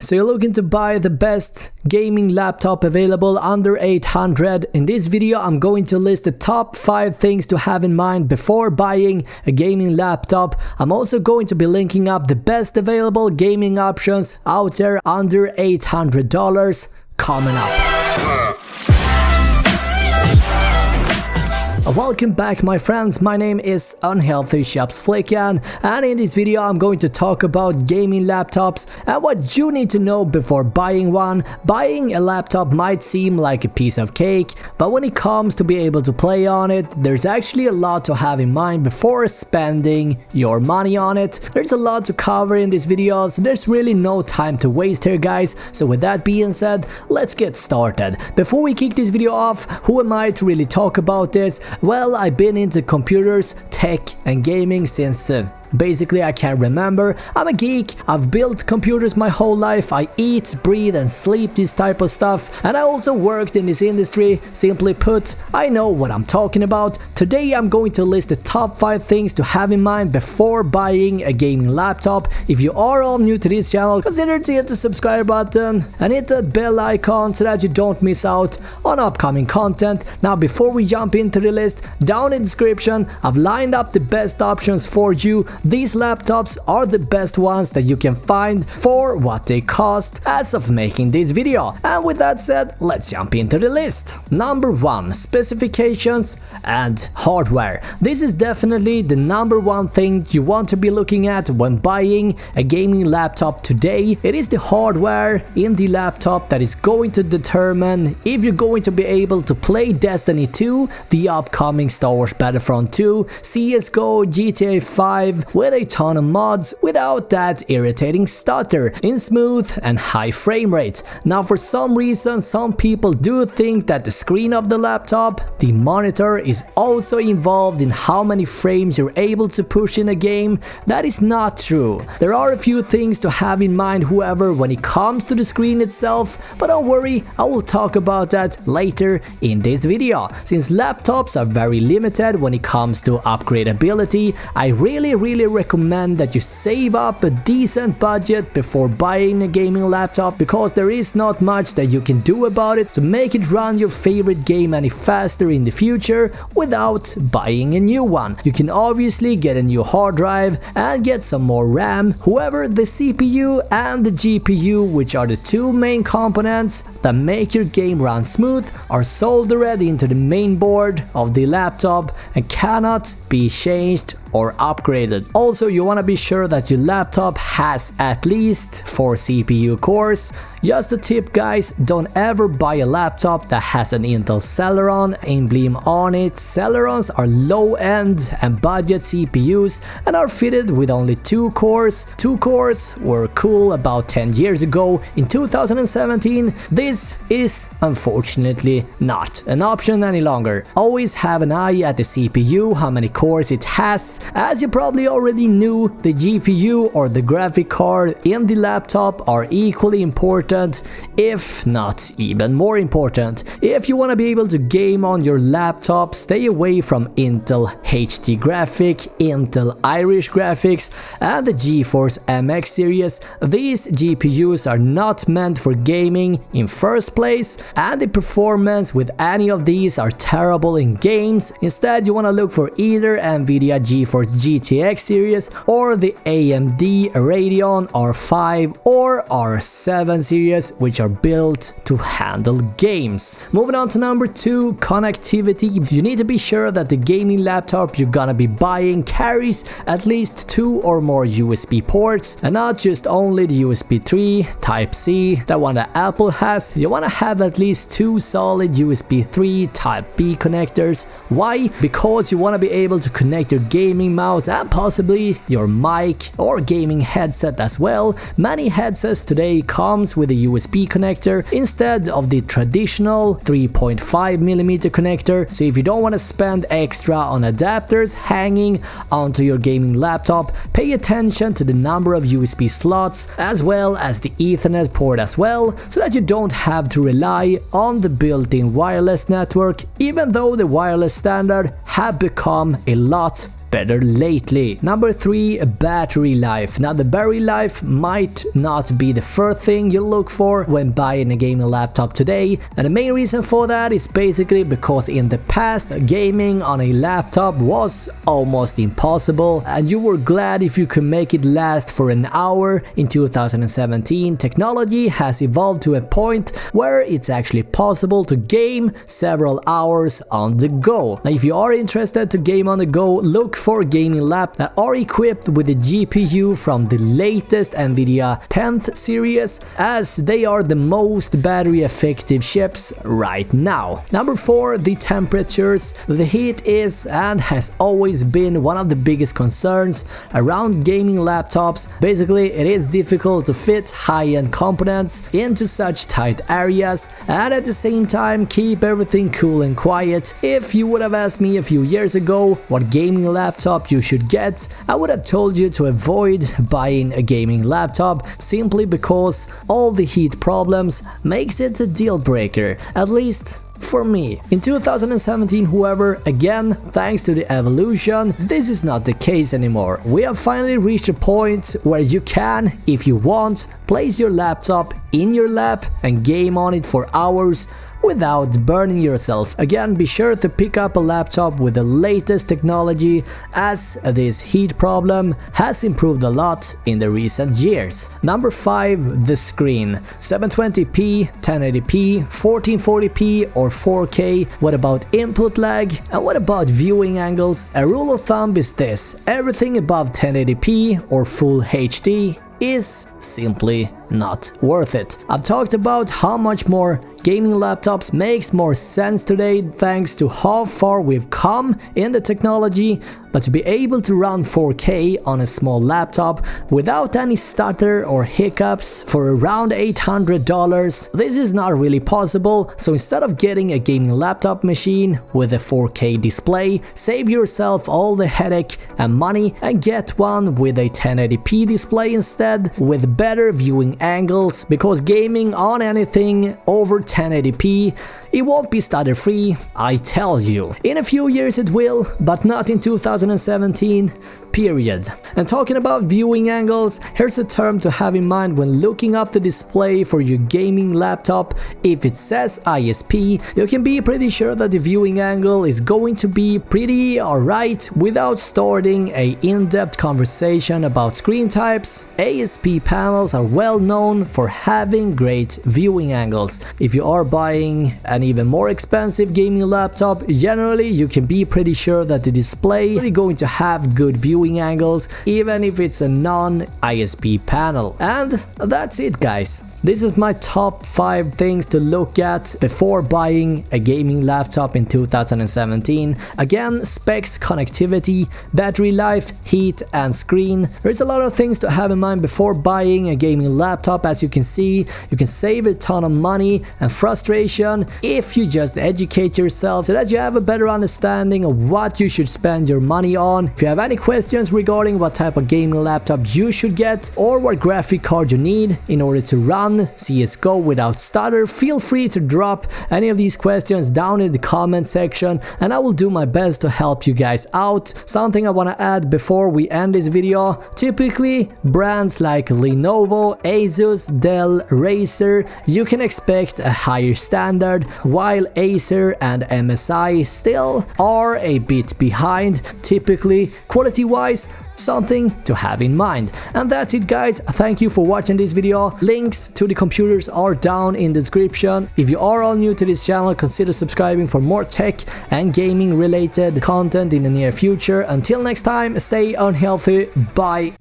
So you're looking to buy the best gaming laptop available under 800. In this video I'm going to list the top 5 things to have in mind before buying a gaming laptop. I'm also going to be linking up the best available gaming options out there under $800 coming up. Welcome back my friends, my name is Unhealthy Shops Flickan, and in this video I'm going to talk about gaming laptops and what you need to know before buying one. Buying a laptop might seem like a piece of cake, but when it comes to be able to play on it, there's actually a lot to have in mind before spending your money on it. There's a lot to cover in this video, so there's really no time to waste here guys. So with that being said, let's get started. Before we kick this video off, who am I to really talk about this? Well, I've been into computers, tech and gaming since basically I can't remember. I'm a geek, I've built computers my whole life, I eat, breathe and sleep this type of stuff, and I also worked in this industry. Simply put, I know what I'm talking about. Today I'm going to list the top 5 things to have in mind before buying a gaming laptop. If you are all new to this channel, consider to hit the subscribe button and hit that bell icon so that you don't miss out on upcoming content. Now before we jump into the list, down in the description I've lined up the best options for you. These laptops are the best ones that you can find for what they cost as of making this video. And with that said, let's jump into the list. Number 1. Specifications and hardware. This is definitely the number 1 thing you want to be looking at when buying a gaming laptop today. It is the hardware in the laptop that is going to determine if you're going to be able to play Destiny 2, the upcoming Star Wars Battlefront 2, CSGO, GTA 5 with a ton of mods without that irritating stutter in smooth and high frame rate. Now for some reason some people do think that the screen of the laptop, the monitor, is also involved in how many frames you're able to push in a game. That is not true. There are a few things to have in mind however when it comes to the screen itself, but don't worry, I will talk about that later in this video. Since laptops are very limited when it comes to upgradability, I really recommend that you save up a decent budget before buying a gaming laptop, because there is not much that you can do about it to make it run your favorite game any faster in the future without buying a new one. You can obviously get a new hard drive and get some more RAM. However, the CPU and the GPU, which are the 2 main components that make your game run smooth, are soldered into the main board of the laptop and cannot be changed or upgraded. Also, you want to be sure that your laptop has at least 4 CPU cores. Just a tip guys, don't ever buy a laptop that has an Intel Celeron emblem on it. Celerons are low-end and budget CPUs and are fitted with only 2 cores. 2 cores were cool about 10 years ago. In 2017, this is unfortunately not an option any longer. Always have an eye at the CPU, how many cores it has. As you probably already knew, the GPU or the graphic card in the laptop are equally important, if not even more important. If you want to be able to game on your laptop, stay away from Intel HD Graphic, Intel Irish Graphics and the GeForce MX series. These GPUs are not meant for gaming in first place, and the performance with any of these are terrible in games. Instead, you want to look for either Nvidia GeForce GTX series or the AMD Radeon R5 or R7 series, which are built to handle games. Moving on to number 2, connectivity. You need to be sure that the gaming laptop you're gonna be buying carries at least 2 or more USB ports, and not just only the USB 3, Type-C, that one that Apple has. You wanna have at least 2 solid USB 3 Type-B connectors. Why? Because you wanna be able to connect your gaming mouse and possibly your mic or gaming headset as well. Many headsets today comes with a USB connector instead of the traditional 3.5mm connector, so if you don't want to spend extra on adapters hanging onto your gaming laptop, pay attention to the number of USB slots as well as the Ethernet port as well, so that you don't have to rely on the built-in wireless network, even though the wireless standard have become a lot better lately. Number 3, battery life. Now the battery life might not be the first thing you look for when buying a gaming laptop today, and the main reason for that is basically because in the past gaming on a laptop was almost impossible and you were glad if you could make it last for an hour. In 2017 technology has evolved to a point where it's actually possible to game several hours on the go. Now if you are interested to game on the go, look for gaming laptops that are equipped with the GPU from the latest Nvidia 10th series, as they are the most battery effective chips right now. Number 4, the temperatures. The heat is and has always been one of the biggest concerns around gaming laptops. Basically, it is difficult to fit high-end components into such tight areas and at the same time keep everything cool and quiet. If you would have asked me a few years ago what gaming laptop you should get, I would have told you to avoid buying a gaming laptop simply because all the heat problems makes it a deal breaker, at least for me. In 2017, however, again, thanks to the evolution, this is not the case anymore. We have finally reached a point where you can, if you want, place your laptop in your lap and game on it for hours without burning yourself. Again, be sure to pick up a laptop with the latest technology, as this heat problem has improved a lot in the recent years. Number 5, the screen. 720p, 1080p, 1440p or 4K. What about input lag? And what about viewing angles? A rule of thumb is this: everything above 1080p or full HD is simply not worth it. I've talked about how much more gaming laptops makes more sense today thanks to how far we've come in the technology, but to be able to run 4K on a small laptop without any stutter or hiccups for around $800, this is not really possible. So instead of getting a gaming laptop machine with a 4K display, save yourself all the headache and money and get one with a 1080p display instead, with better viewing angles, because gaming on anything over 1080p, it won't be stutter free, I tell you. In a few years it will, but not in 2017. Period. And talking about viewing angles, here's a term to have in mind when looking up the display for your gaming laptop. If it says ISP, you can be pretty sure that the viewing angle is going to be pretty alright without starting a in-depth conversation about screen types. ASP panels are well known for having great viewing angles. If you are buying an even more expensive gaming laptop, generally you can be pretty sure that the display is going to have good viewing angles, even if it's a non-ISP panel. And that's it, guys. This is my top 5 things to look at before buying a gaming laptop in 2017. Again, specs, connectivity, battery life, heat and screen. There's a lot of things to have in mind before buying a gaming laptop. As you can see, you can save a ton of money and frustration if you just educate yourself so that you have a better understanding of what you should spend your money on. If you have any questions regarding what type of gaming laptop you should get or what graphic card you need in order to run CSGO without stutter, feel free to drop any of these questions down in the comment section and I will do my best to help you guys out. Something I want to add before we end this video: typically brands like Lenovo, Asus, Dell, Razer, you can expect a higher standard, while Acer and MSI still are a bit behind, typically quality wise. Something to have in mind. And that's it, guys. Thank you for watching this video. Links to the computers are down in the description. If you are all new to this channel, consider subscribing for more tech and gaming related content in the near future. Until next time, stay unhealthy. Bye.